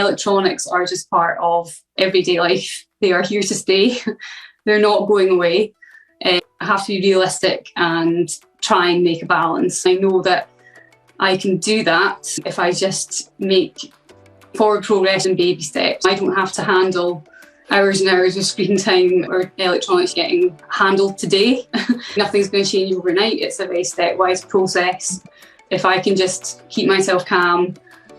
electronics are just part of everyday life. They are here to stay. They're not going away. I have to be realistic and try and make a balance. I know that I can do that if I just make forward progress in baby steps. I don't have to handle hours and hours of screen time or electronics getting handled today. Nothing's going to change overnight. It's a very stepwise process. If I can just keep myself calm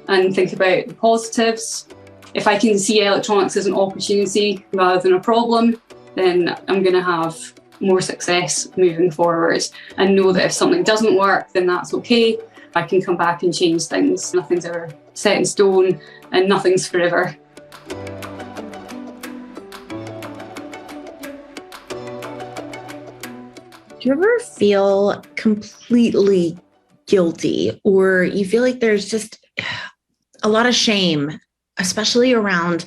and think about the positives, if I can see electronics as an opportunity rather than a problem, then I'm going to have more success moving forward, and know that if something doesn't work, then that's okay. I can come back and change things. Nothing's ever set in stone and nothing's forever. Do you ever feel completely guilty, or you feel like there's just a lot of shame, especially around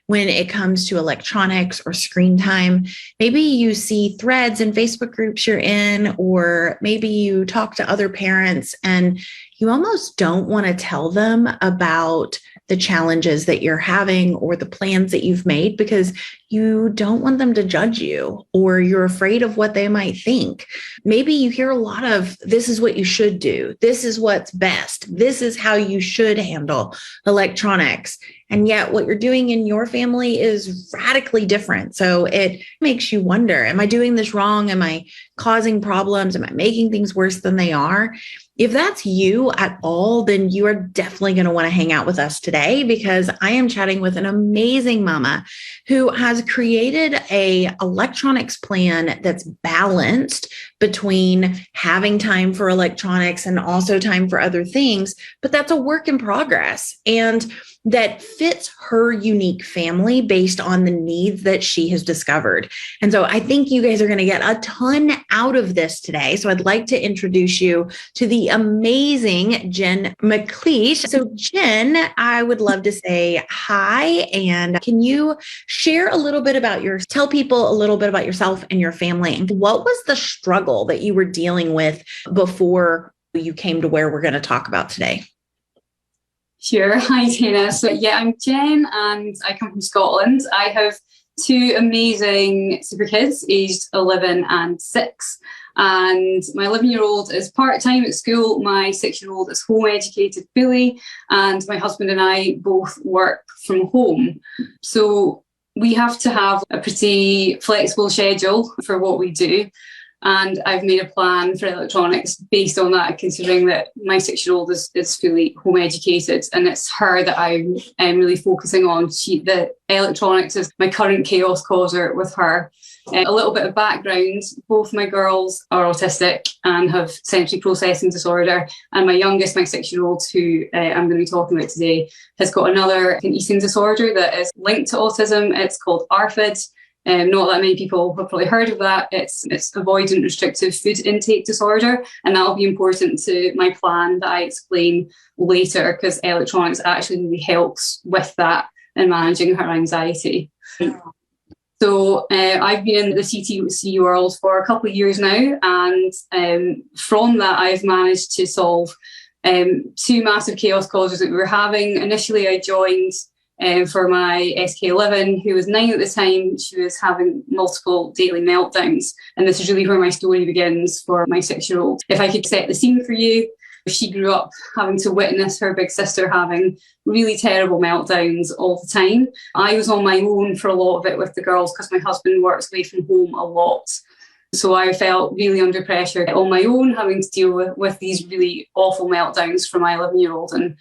when it comes to electronics or screen time? Maybe you see threads in Facebook groups you're in, or maybe you talk to other parents and you almost don't want to tell them about the challenges that you're having or the plans that you've made because you don't want them to judge you, or you're afraid of what they might think. Maybe you hear a lot of, this is what you should do. This is what's best. This is how you should handle electronics. And yet what you're doing in your family is radically different. So it makes you wonder, am I doing this wrong? Am I causing problems? Am I making things worse than they are? If that's you at all, then you are definitely going to want to hang out with us today, because I am chatting with an amazing mama who has created a electronics plan that's balanced between having time for electronics and also time for other things, but that's a work in progress, and that fits her unique family based on the needs that she has discovered. And so I think you guys are going to get a ton out of this today. So I'd like to introduce you to the amazing Jenn McLeish. So Jenn, I would love to say hi. And can you share a little bit about tell people a little bit about yourself and your family? And what was the struggle that you were dealing with before you came to where we're going to talk about today? Sure. Hi, Tina. So I'm Jenn and I come from Scotland. I have two amazing super kids aged 11 and 6. And my 11-year-old is part-time at school. My 6-year-old is home educated fully. And my husband and I both work from home. So we have to have a pretty flexible schedule for what we do. And I've made a plan for electronics based on that, considering that my 6-year-old is fully home educated, and it's her that I'm really focusing on. The electronics is my current chaos causer with her. A little bit of background, both my girls are autistic and have sensory processing disorder, and my youngest, my 6-year-old, who I'm going to be talking about today, has got an eating disorder that is linked to autism. It's called ARFID. Not that many people have probably heard of that. It's Avoidant Restrictive food intake disorder, and that'll be important to my plan that I explain later, because electronics actually really helps with that and managing her anxiety. So I've been in the CTC world for a couple of years now, and from that I've managed to solve two massive chaos causes that we were having. Initially I joined for my SK11, who was 9 at the time. She was having multiple daily meltdowns. And this is really where my story begins for my 6-year-old. If I could set the scene for you, she grew up having to witness her big sister having really terrible meltdowns all the time. I was on my own for a lot of it with the girls because my husband works away from home a lot. So I felt really under pressure on my own, having to deal with these really awful meltdowns for my 11-year-old. And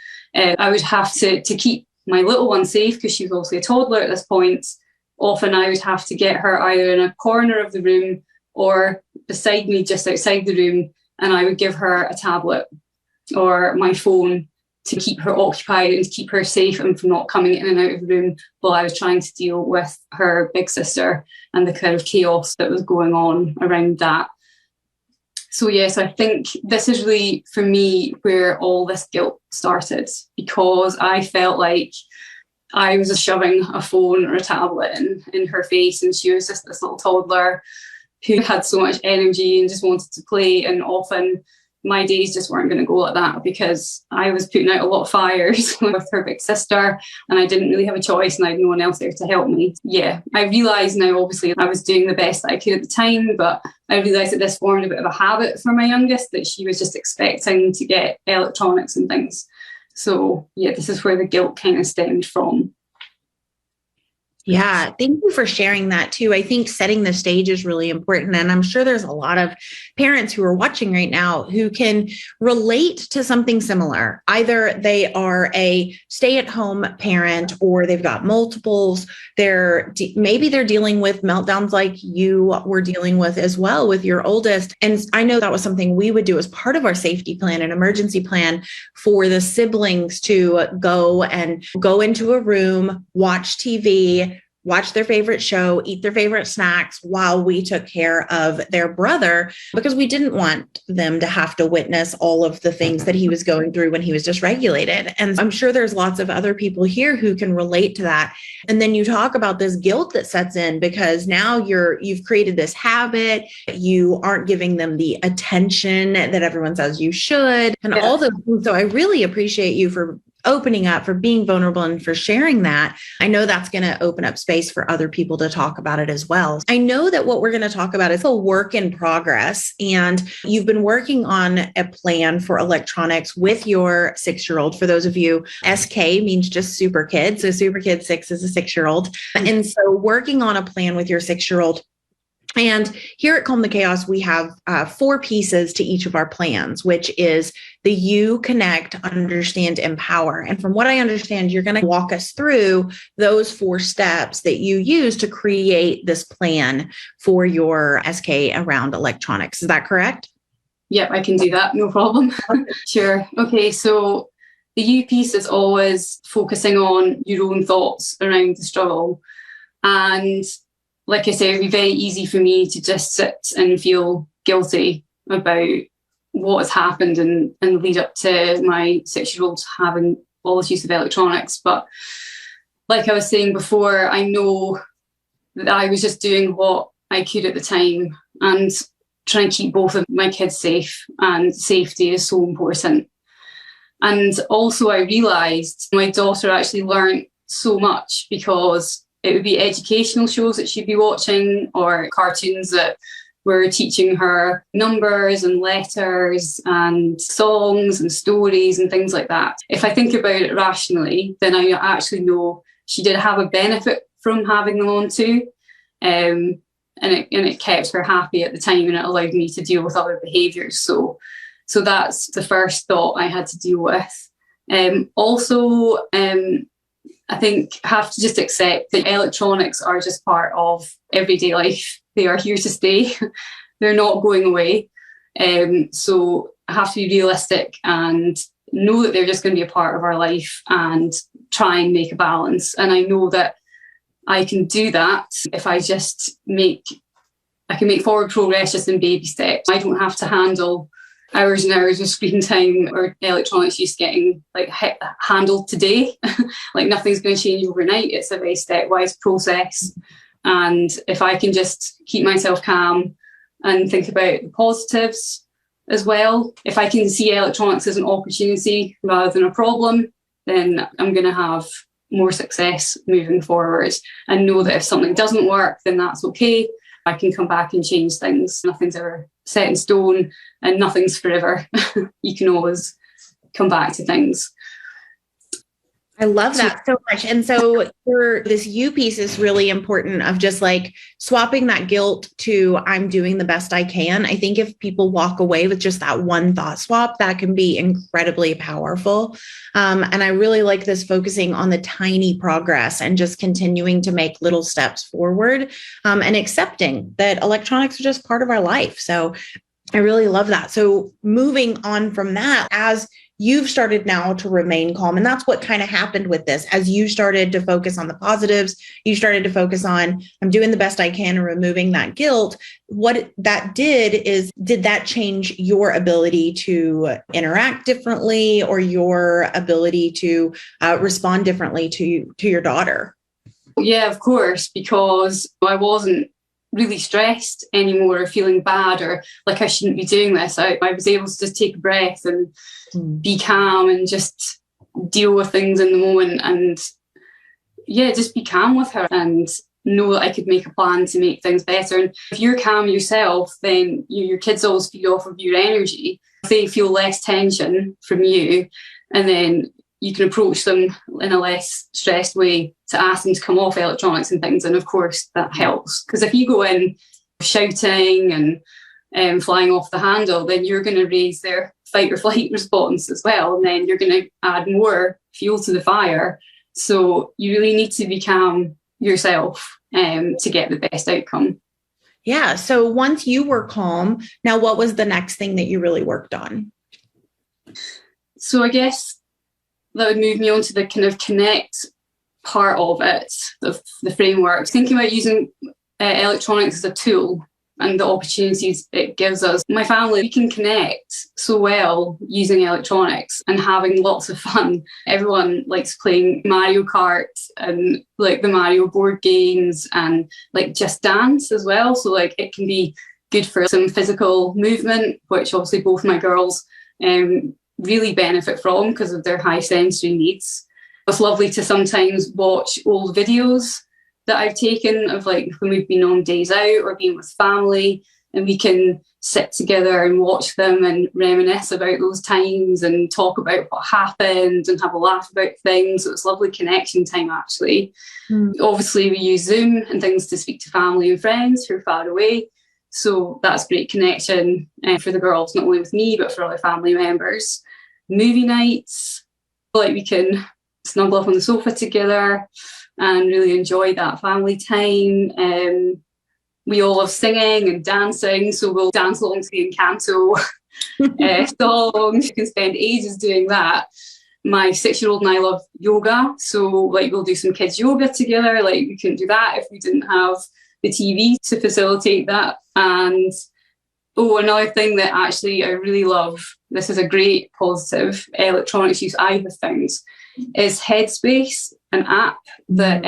I would have to keep my little one safe, because she was also a toddler at this point. Often I would have to get her either in a corner of the room or beside me just outside the room, and I would give her a tablet or my phone to keep her occupied and to keep her safe and from not coming in and out of the room while I was trying to deal with her big sister and the kind of chaos that was going on around that. So yes, I think this is really, for me, where all this guilt started, because I felt like I was just shoving a phone or a tablet in her face, and she was just this little toddler who had so much energy and just wanted to play. And often my days just weren't going to go like that, because I was putting out a lot of fires with her big sister, and I didn't really have a choice, and I had no one else there to help me. Yeah, I realise now, obviously, I was doing the best that I could at the time, but I realised that this formed a bit of a habit for my youngest, that she was just expecting to get electronics and things. So yeah, this is where the guilt kind of stemmed from. Yeah, thank you for sharing that too. I think setting the stage is really important. And I'm sure there's a lot of parents who are watching right now who can relate to something similar. Either they are a stay-at-home parent, or they've got multiples. Maybe they're dealing with meltdowns like you were dealing with as well with your oldest. And I know that was something we would do as part of our safety plan and emergency plan for the siblings to go into a room, watch TV, watch their favorite show, eat their favorite snacks while we took care of their brother, because we didn't want them to have to witness all of the things that he was going through when he was dysregulated. And I'm sure there's lots of other people here who can relate to that. And then you talk about this guilt that sets in because now you've created this habit. You aren't giving them the attention that everyone says you should, and all those things. So I really appreciate you for opening up, for being vulnerable, and for sharing that. I know that's going to open up space for other people to talk about it as well. I know that what we're going to talk about is a work in progress, and you've been working on a plan for electronics with your 6-year-old. For those of you, SK means just super kid. So super kid 6 is a 6-year-old. And so working on a plan with your 6-year-old. And here at Calm the Chaos, we have 4 pieces to each of our plans, which is the you, connect, understand, empower. And from what I understand, you're going to walk us through those 4 steps that you use to create this plan for your SK around electronics. Is that correct? Yep, I can do that. No problem. Sure. Okay, so the you piece is always focusing on your own thoughts around the struggle. And like I said, it would be very easy for me to just sit and feel guilty about what has happened and lead up to my 6-year-old having all this use of electronics. But like I was saying before, I know that I was just doing what I could at the time and trying to keep both of my kids safe, and safety is so important. And also I realised my daughter actually learned so much because it would be educational shows that she'd be watching, or cartoons that were teaching her numbers and letters and songs and stories and things like that. If I think about it rationally, then I actually know she did have a benefit from having them on too. And it kept her happy at the time, and it allowed me to deal with other behaviours. So that's the first thought I had to deal with. I think have to just accept that electronics are just part of everyday life. They are here to stay. They're not going away. So I have to be realistic and know that they're just going to be a part of our life, and try and make a balance. And I know that I can do that if I just I can make forward progress just in baby steps. I don't have to handle hours and hours of screen time or electronics use getting handled today. Like nothing's going to change overnight. It's a very stepwise process. And if I can just keep myself calm and think about the positives as well, if I can see electronics as an opportunity rather than a problem, then I'm going to have more success moving forward, and know that if something doesn't work, then that's okay. I can come back and change things. Nothing's ever set in stone, and nothing's forever. You can always come back to things. I love that so much. And so this you piece is really important, of just like swapping that guilt to I'm doing the best I can. I think if people walk away with just that one thought swap, that can be incredibly powerful. And I really like this focusing on the tiny progress and just continuing to make little steps forward, and accepting that electronics are just part of our life. So I really love that. So moving on from that, as you've started now to remain calm. And that's what kind of happened with this. As you started to focus on the positives, you started to focus on, I'm doing the best I can and removing that guilt. What that did that change your ability to interact differently, or your ability to respond differently to your daughter? Yeah, of course, because I wasn't really stressed anymore or feeling bad or like I shouldn't be doing this. I was able to just take a breath and be calm and just deal with things in the moment and just be calm with her and know that I could make a plan to make things better. And if you're calm yourself, then your kids always feed off of your energy. They feel less tension from you, and then you can approach them in a less stressed way to ask them to come off electronics and things. And of course that helps, because if you go in shouting and flying off the handle, then you're going to raise their fight or flight response as well, and then you're going to add more fuel to the fire. So you really need to be calm yourself to get the best outcome. Yeah. So once you were calm, now what was the next thing that you really worked on? So I guess that would move me on to the kind of connect part of it, of the framework. Thinking about using electronics as a tool and the opportunities it gives us. My family, we can connect so well using electronics and having lots of fun. Everyone likes playing Mario Kart and like the Mario board games and like Just Dance as well. So like it can be good for some physical movement, which obviously both my girls really benefit from because of their high sensory needs. It's lovely to sometimes watch old videos that I've taken of like when we've been on days out or being with family, and we can sit together and watch them and reminisce about those times and talk about what happened and have a laugh about things. So it's lovely connection time actually. Obviously we use Zoom and things to speak to family and friends who are far away. So that's great connection for the girls, not only with me, but for other family members. Movie nights, like we can snuggle up on the sofa together and really enjoy that family time. We all love singing and dancing, so we'll dance along to the Encanto songs. You can spend ages doing that. My 6-year-old and I love yoga, so like we'll do some kids yoga together. Like we couldn't do that if we didn't have the TV to facilitate that. And another thing that actually I really love, this is a great positive electronics use I have found, is Headspace, an app that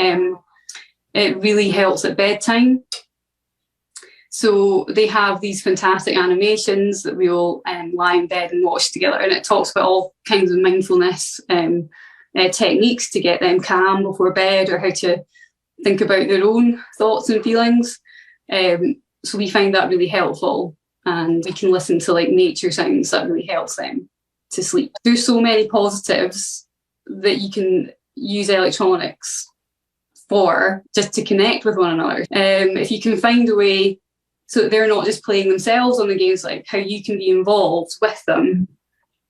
it really helps at bedtime. So they have these fantastic animations that we all lie in bed and watch together, and it talks about all kinds of mindfulness techniques to get them calm before bed, or how to think about their own thoughts and feelings. So we find that really helpful, and we can listen to like nature sounds that really helps them to sleep. There's so many positives that you can use electronics for, just to connect with one another. If you can find a way so that they're not just playing themselves on the games, like how you can be involved with them,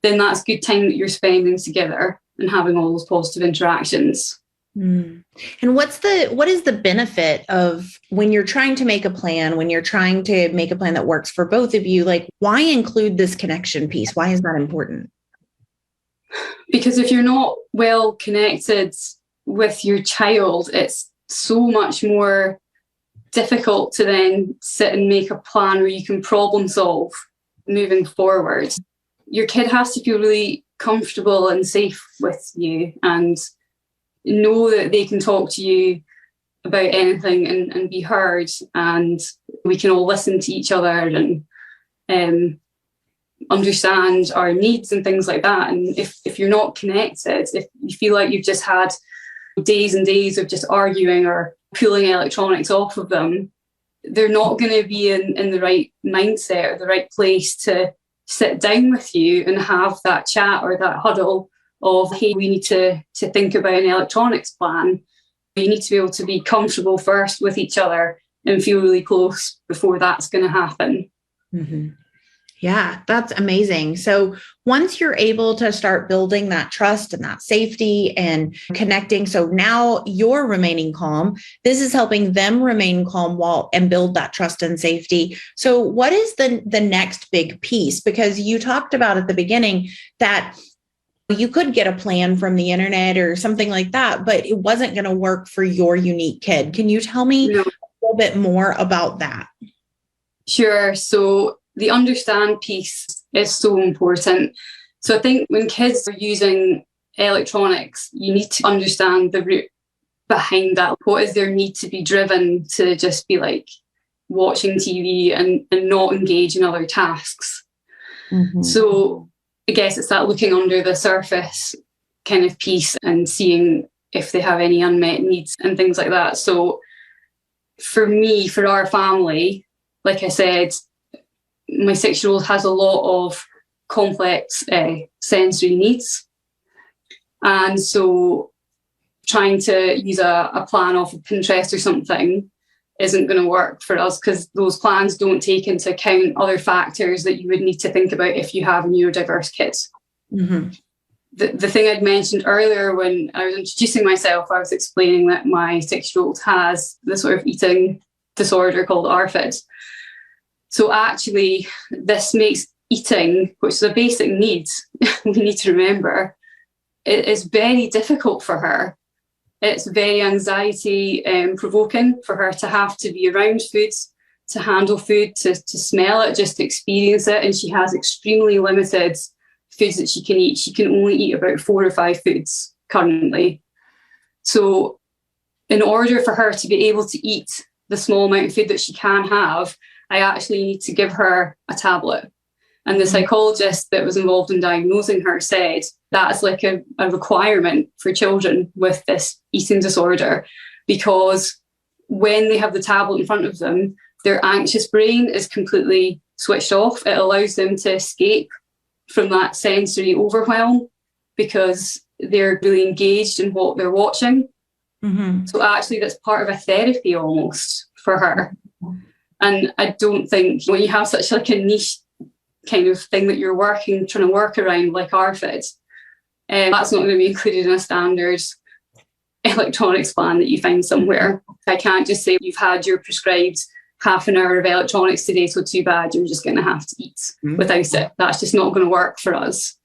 then that's good time that you're spending together and having all those positive interactions. And what is the benefit of when you're trying to make a plan, when you're trying to make a plan that works for both of you, like why include this connection piece? Why is that important? Because if you're not well connected with your child, it's so much more difficult to then sit and make a plan where you can problem solve moving forward. Your kid has to feel really comfortable and safe with you and know that they can talk to you about anything and be heard, and we can all listen to each other and understand our needs and things like that. And if you're not connected, if you feel like you've just had days and days of just arguing or pulling electronics off of them, they're not going to be in the right mindset or the right place to sit down with you and have that chat or that huddle of, hey, we need to think about an electronics plan. You need to be able to be comfortable first with each other and feel really close before that's going to happen. Mm-hmm. Yeah, that's amazing. So once you're able to start building that trust and that safety and connecting, so now you're remaining calm, this is helping them remain calm and build that trust and safety. So what is the next big piece? Because you talked about at the beginning that you could get a plan from the internet or something like that, but it wasn't going to work for your unique kid. Can you tell me a little bit more about that? Sure. So the understand piece is so important. So I think when kids are using electronics, you need to understand the root behind that. What is their need to be driven to just be like watching TV and not engage in other tasks. So I guess it's that looking under the surface kind of piece and seeing if they have any unmet needs and things like that. So for me, for our family, like I said, my 6-year-old has a lot of complex sensory needs. And so trying to use a plan off of Pinterest or something isn't going to work for us, because those plans don't take into account other factors that you would need to think about if you have a neurodiverse kid. The thing I'd mentioned earlier when I was introducing myself, I was explaining that my 6-year-old has this sort of eating disorder called ARFID. So actually, this makes eating, which is a basic need, we need to remember, it is very difficult for her. It's very anxiety provoking for her to have to be around food, to handle food, to smell it, just to experience it. And she has extremely limited foods that she can eat. She can only eat about 4 or 5 foods currently. So in order for her to be able to eat the small amount of food that she can have, I actually need to give her a tablet. And the psychologist that was involved in diagnosing her said that's like a requirement for children with this eating disorder, because when they have the tablet in front of them, their anxious brain is completely switched off. It allows them to escape from that sensory overwhelm because they're really engaged in what they're watching. So actually that's part of a therapy almost for her. And I don't think when you have such like a niche kind of thing that you're trying to work around, like ARFID, that's not going to be included in a standard electronics plan that you find somewhere. I can't just say you've had your prescribed half an hour of electronics today, so too bad, you're just going to have to eat without it. That's just not going to work for us.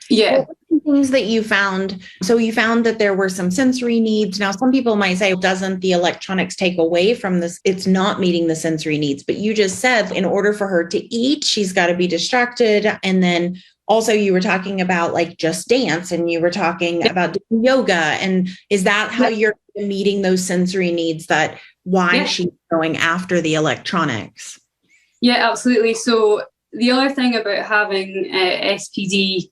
Yeah. What were the things that you found? So you found that there were some sensory needs. Now, some people might say, doesn't the electronics take away from this? It's not meeting the sensory needs. But you just said in order for her to eat, she's got to be distracted. And then also you were talking about like just dance, and you were talking about doing yoga. And is that how you're meeting those sensory needs, that why she's going after the electronics? Yeah, absolutely. So the other thing about having SPD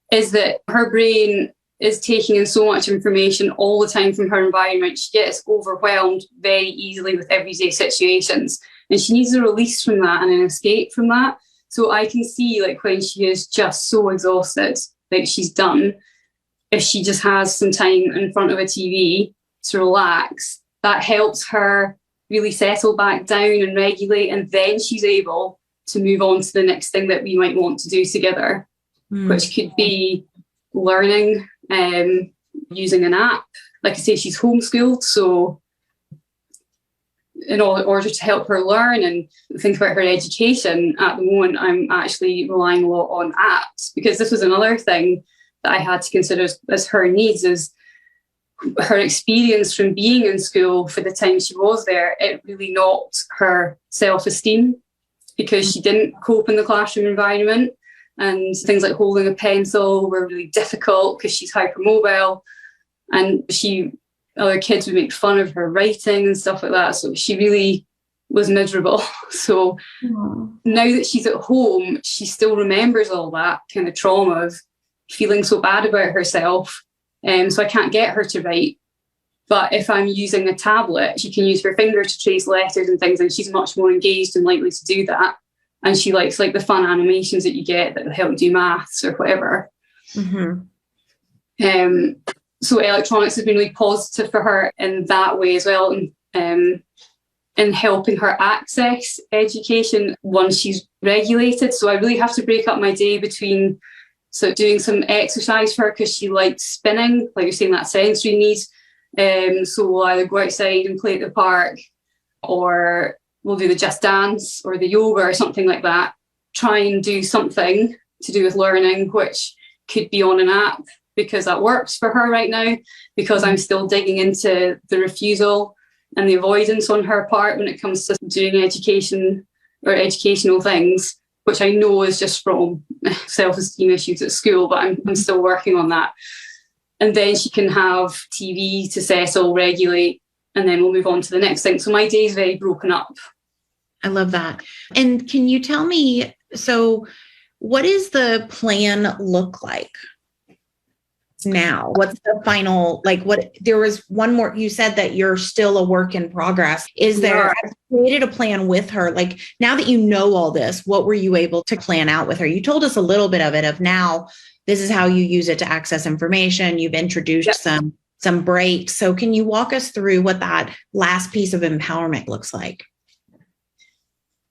is that her brain is taking in so much information all the time from her environment. She gets overwhelmed very easily with everyday situations, and she needs a release from that and an escape from that. So I can see, like, when she is just so exhausted, like she's done, if she just has some time in front of a TV to relax, that helps her really settle back down and regulate, and then she's able to move on to the next thing that we might want to do together. Which could be learning, using an app. Like I say, she's homeschooled, so in order to help her learn and think about her education, at the moment I'm actually relying a lot on apps, because this was another thing that I had to consider as her needs, is her experience from being in school for the time she was there. It really knocked her self-esteem because she didn't cope in the classroom environment. And things like holding a pencil were really difficult because she's hypermobile, and other kids would make fun of her writing and stuff like that. So she really was miserable. So now that she's at home, she still remembers all that kind of trauma of feeling so bad about herself. So I can't get her to write. But if I'm using a tablet, she can use her finger to trace letters and things, and she's much more engaged and likely to do that. And she likes like the fun animations that you get that help do maths or whatever. So electronics has been really positive for her in that way as well, in helping her access education once she's regulated. So I really have to break up my day between doing some exercise for her, because she likes spinning, like you're saying, that sensory need. So we'll either go outside and play at the park, or we'll do the Just Dance or the yoga or something like that. Try and do something to do with learning, which could be on an app, because that works for her right now, because I'm still digging into the refusal and the avoidance on her part when it comes to doing education or educational things, which I know is just from self-esteem issues at school, but I'm still working on that. And then she can have TV to settle, regulate, and then we'll move on to the next thing. So my day is very broken up. I love that. And can you tell me, so what does the plan look like now? What's the final, like what, there was one more, you said that you're still a work in progress. Is there, I've created a plan with her. Like now that you know all this, what were you able to plan out with her? You told us a little bit of it of now, this is how you use it to access information. You've introduced some breaks. So can you walk us through what that last piece of empowerment looks like?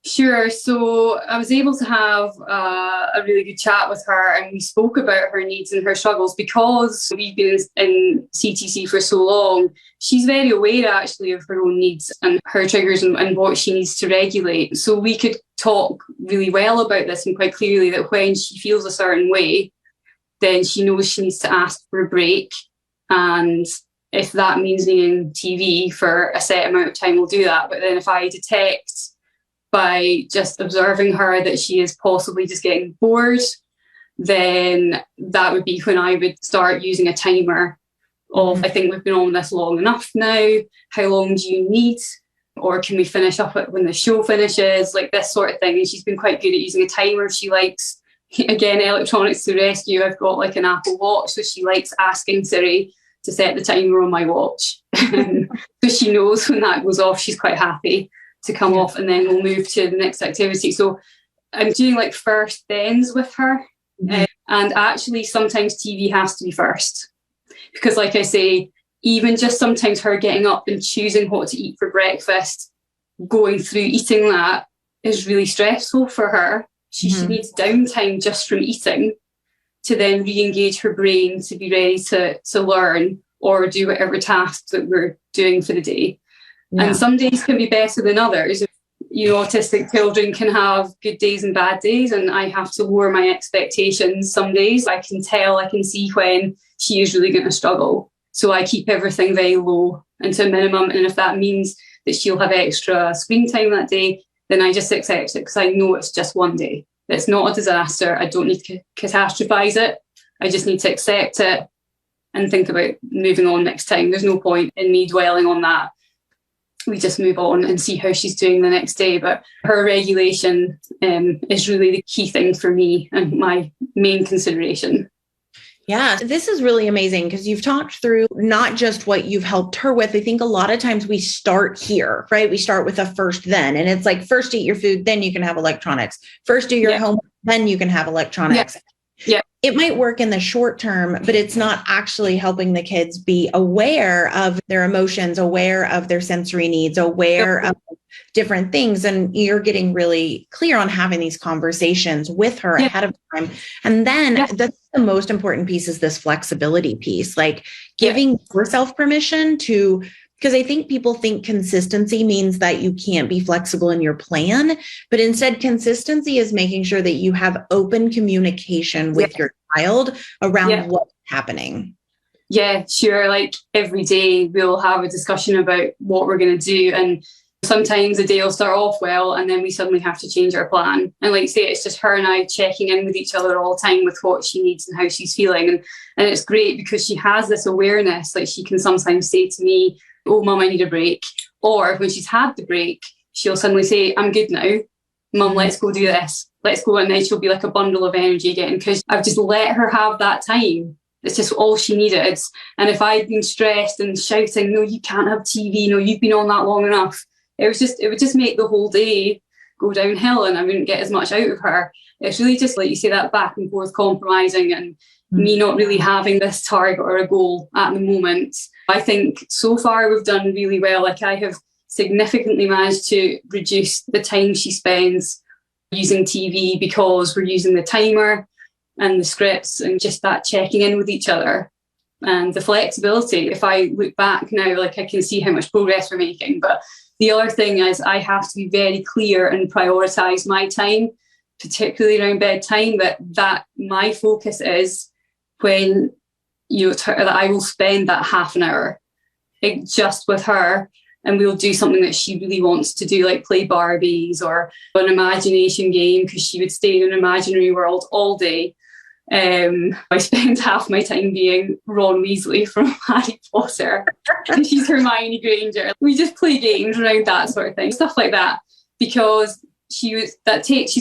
Sure. So I was able to have a really good chat with her, and we spoke about her needs and her struggles. Because we've been in CTC for so long, she's very aware actually of her own needs and her triggers and what she needs to regulate. So we could talk really well about this and quite clearly that when she feels a certain way, then she knows she needs to ask for a break. And if that means needing TV for a set amount of time, we'll do that. But then if I detect by just observing her that she is possibly just getting bored, then that would be when I would start using a timer of, I think we've been on this long enough now, how long do you need? Or can we finish up when the show finishes? Like this sort of thing. And she's been quite good at using a timer. She likes, again, electronics to rescue. I've got like an Apple Watch, so she likes asking Siri to set the timer on my watch. So she knows when that goes off, she's quite happy to come off, and then we'll move to the next activity. So I'm doing like first thens with her. And actually sometimes TV has to be first, because like I say, even just sometimes her getting up and choosing what to eat for breakfast, going through eating that is really stressful for her. She needs downtime just from eating to then re-engage her brain to be ready to learn or do whatever tasks that we're doing for the day. And some days can be better than others. You know, autistic children can have good days and bad days, and I have to lower my expectations. Some days I can tell, I can see when she is really going to struggle. So I keep everything very low and to a minimum. And if that means that she'll have extra screen time that day, then I just accept it, because I know it's just one day. It's not a disaster. I don't need to catastrophize it. I just need to accept it and think about moving on next time. There's no point in me dwelling on that. We just move on and see how she's doing the next day. But her regulation is really the key thing for me and my main consideration. Yeah, this is really amazing because you've talked through not just what you've helped her with. I think a lot of times we start here, right? We start with a first then, and it's like first eat your food, then you can have electronics. First do your homework, then you can have electronics. Yeah. It might work in the short term, but it's not actually helping the kids be aware of their emotions, aware of their sensory needs, aware of different things. And you're getting really clear on having these conversations with her ahead of time. And then that's the most important piece, is this flexibility piece, like giving yourself permission to, because I think people think consistency means that you can't be flexible in your plan, but instead consistency is making sure that you have open communication with your child around what's happening. Yeah, sure. Like every day we'll have a discussion about what we're going to do. And sometimes the day will start off well, and then we suddenly have to change our plan. And like you say, it's just her and I checking in with each other all the time with what she needs and how she's feeling. And it's great because she has this awareness. Like she can sometimes say to me, "Oh, Mum, I need a break." Or when she's had the break, she'll suddenly say, "I'm good now. Mum, let's go do this. Let's go." And then she'll be like a bundle of energy again, because I've just let her have that time. It's just all she needed. And if I'd been stressed and shouting, "No, you can't have TV. No, you've been on that long enough," it would just make the whole day go downhill, and I wouldn't get as much out of her. It's really just like you say, that back and forth compromising, and me not really having this target or a goal at the moment. I think so far we've done really well. Like I have significantly managed to reduce the time she spends using TV, because we're using the timer and the scripts and just that checking in with each other and the flexibility. If I look back now, like I can see how much progress we're making. But the other thing is I have to be very clear and prioritise my time, particularly around bedtime, that my focus is when that I will spend that half an hour just with her, and we'll do something that she really wants to do, like play Barbies or an imagination game, because she would stay in an imaginary world all day. I spend half my time being Ron Weasley from Harry Potter, and she's Hermione Granger. We just play games around that sort of thing, stuff like that, because she's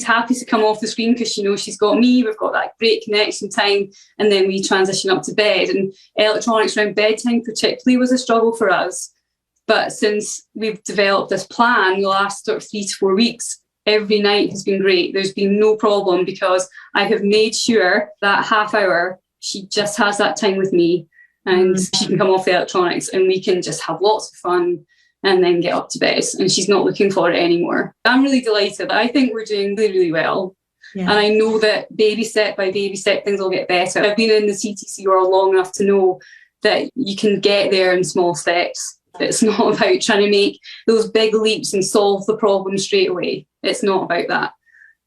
happy to come off the screen because she knows she's got me. We've got that great connection time, and then we transition up to bed. And electronics around bedtime particularly was a struggle for us. But since we've developed this plan, the last sort of 3 to 4 weeks, every night has been great. There's been no problem because I have made sure that half hour she just has that time with me, and she can come off the electronics and we can just have lots of fun and then get up to bed, and she's not looking for it anymore. I'm really delighted. I think we're doing really, really well. Yeah. And I know that baby step by baby step, things will get better. I've been in the CTC world long enough to know that you can get there in small steps. It's not about trying to make those big leaps and solve the problem straight away. It's not about that.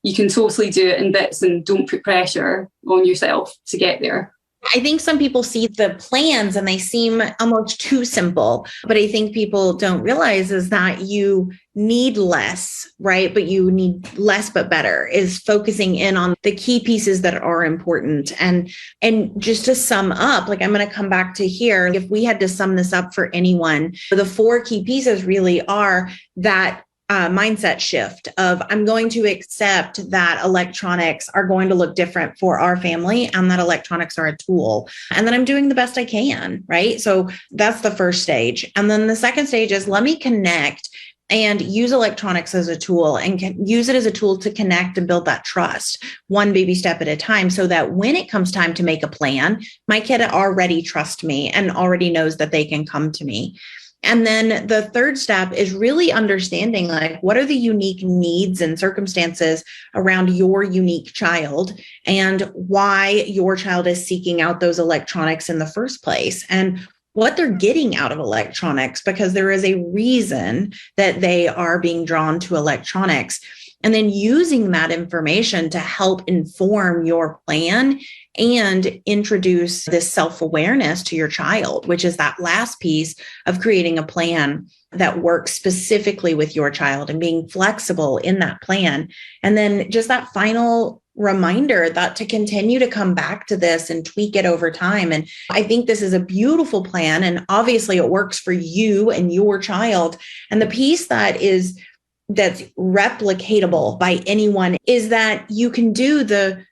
You can totally do it in bits and don't put pressure on yourself to get there. I think some people see the plans and they seem almost too simple, but I think people don't realize is that you need less, right? But you need less, but better, is focusing in on the key pieces that are important. And just to sum up, like I'm going to come back to here, if we had to sum this up for anyone, the 4 key pieces really are that mindset shift of I'm going to accept that electronics are going to look different for our family and that electronics are a tool and that I'm doing the best I can, right? So that's the first stage. And then the second stage is let me connect and use electronics as a tool and use it as a tool to connect and build that trust one baby step at a time so that when it comes time to make a plan, my kid already trusts me and already knows that they can come to me. And then the third step is really understanding like what are the unique needs and circumstances around your unique child and why your child is seeking out those electronics in the first place and what they're getting out of electronics, because there is a reason that they are being drawn to electronics. And then using that information to help inform your plan and introduce this self-awareness to your child, which is that last piece of creating a plan that works specifically with your child and being flexible in that plan. And then just that final reminder that to continue to come back to this and tweak it over time. And I think this is a beautiful plan. And obviously it works for you and your child. And the piece that's replicatable by anyone is that you can do the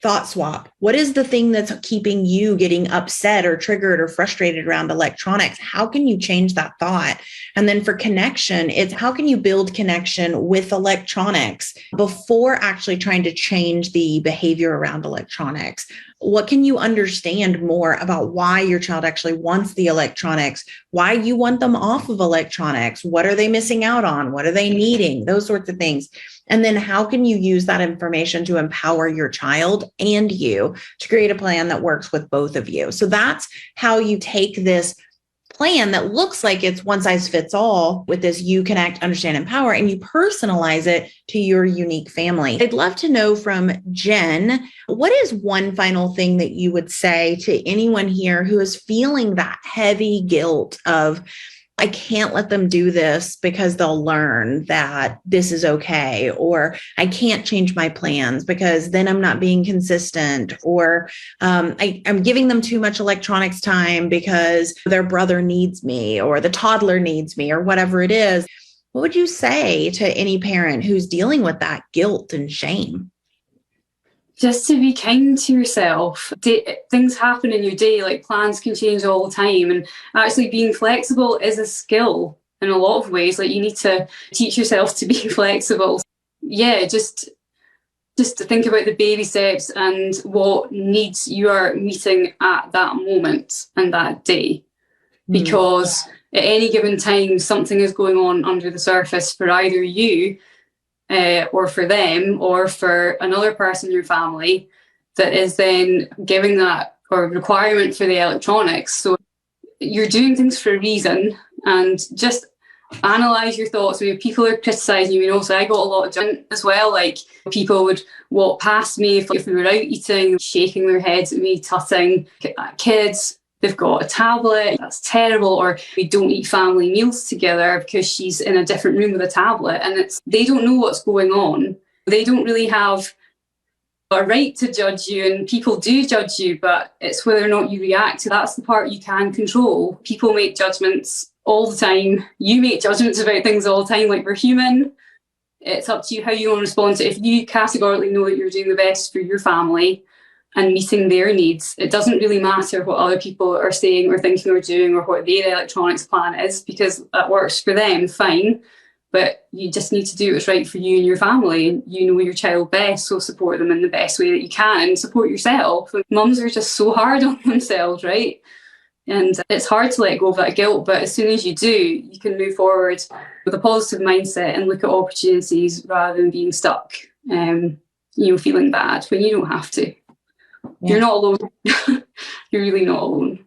thought swap. What is the thing that's keeping you getting upset or triggered or frustrated around electronics? How can you change that thought? And then for connection, it's how can you build connection with electronics before actually trying to change the behavior around electronics? What can you understand more about why your child actually wants the electronics, why you want them off of electronics? What are they missing out on? What are they needing? Those sorts of things. And then how can you use that information to empower your child and you to create a plan that works with both of you? So that's how you take this plan that looks like it's one size fits all with this you connect, understand, empower, and you personalize it to your unique family. I'd love to know from Jenn, what is one final thing that you would say to anyone here who is feeling that heavy guilt of, I can't let them do this because they'll learn that this is okay, or I can't change my plans because then I'm not being consistent, or I'm giving them too much electronics time because their brother needs me or the toddler needs me or whatever it is. What would you say to any parent who's dealing with that guilt and shame? Just to be kind to yourself. Things happen in your day, like plans can change all the time. And actually being flexible is a skill in a lot of ways. Like you need to teach yourself to be flexible. Yeah, just to think about the baby steps and what needs you are meeting at that moment and that day. Because at any given time, something is going on under the surface for either you or for them or for another person in your family that is then giving that or requirement for the electronics. So you're doing things for a reason, and just analyze your thoughts. When people are criticizing you, so I got a lot of judgment as well. Like people would walk past me if we were out eating, shaking their heads at me, tutting. Kids, they've got a tablet, that's terrible, or we don't eat family meals together because she's in a different room with a tablet, and they don't know what's going on. They don't really have a right to judge you, and people do judge you, but it's whether or not you react. So that's the part you can control. People make judgments all the time. You make judgments about things all the time. Like, we're human. It's up to you how you want to respond to it. If you categorically know that you're doing the best for your family and meeting their needs, it doesn't really matter what other people are saying or thinking or doing or what their electronics plan is, because that works for them, fine. But you just need to do what's right for you and your family. And you know your child best, so support them in the best way that you can, and support yourself. And mums are just so hard on themselves, right? And it's hard to let go of that guilt, but as soon as you do, you can move forward with a positive mindset and look at opportunities rather than being stuck, feeling bad when you don't have to. Yeah. You're not alone. You're really not alone.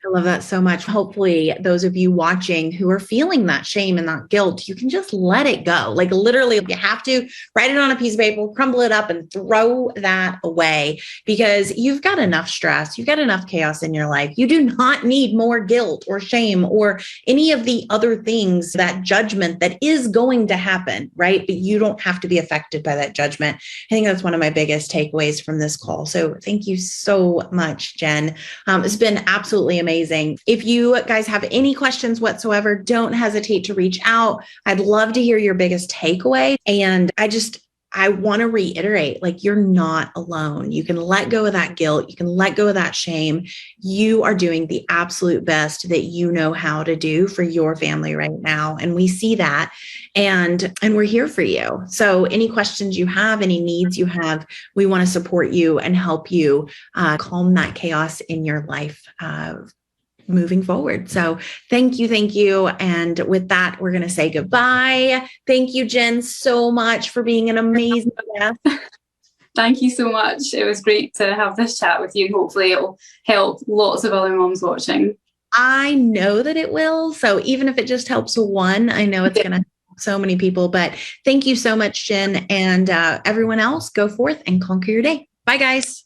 I love that so much. Hopefully those of you watching who are feeling that shame and that guilt, you can just let it go. Like, literally, if you have to, write it on a piece of paper, crumble it up and throw that away, because you've got enough stress. You've got enough chaos in your life. You do not need more guilt or shame or any of the other things, that judgment that is going to happen, right? But you don't have to be affected by that judgment. I think that's one of my biggest takeaways from this call. So thank you so much, Jenn. It's been absolutely amazing. If you guys have any questions whatsoever, don't hesitate to reach out. I'd love to hear your biggest takeaway. And I want to reiterate, like, you're not alone. You can let go of that guilt. You can let go of that shame. You are doing the absolute best that you know how to do for your family right now. And we see that, and we're here for you. So any questions you have, any needs you have, we want to support you and help you calm that chaos in your life moving forward. So thank you. And with that, we're going to say goodbye. Thank you, Jenn, so much for being an amazing guest. Thank you so much. It was great to have this chat with you, and hopefully it'll help lots of other moms watching. I know that it will. So even if it just helps one, I know it's going to help so many people. But thank you so much, Jenn, and everyone else, go forth and conquer your day. Bye, guys.